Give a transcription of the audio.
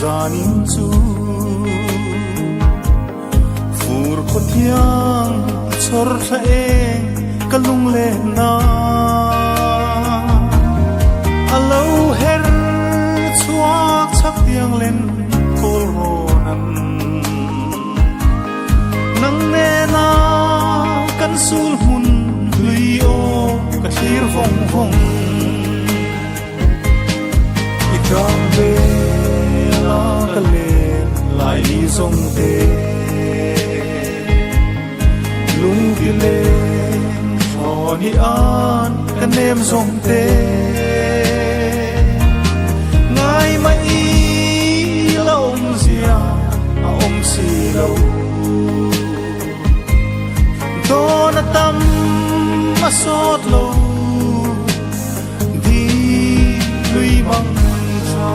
zanin chu fur ko thiang chor tha eng kalung le na alo her chuak chak tiang len kol ronan nang ne na kan sul mun hlui o ka thir vong vong ikang ve la ka len lai li zong te lung ki len ni an kan em zong te ngai mai la om zia a om si lo do na tam ma sot lo di lui mangtha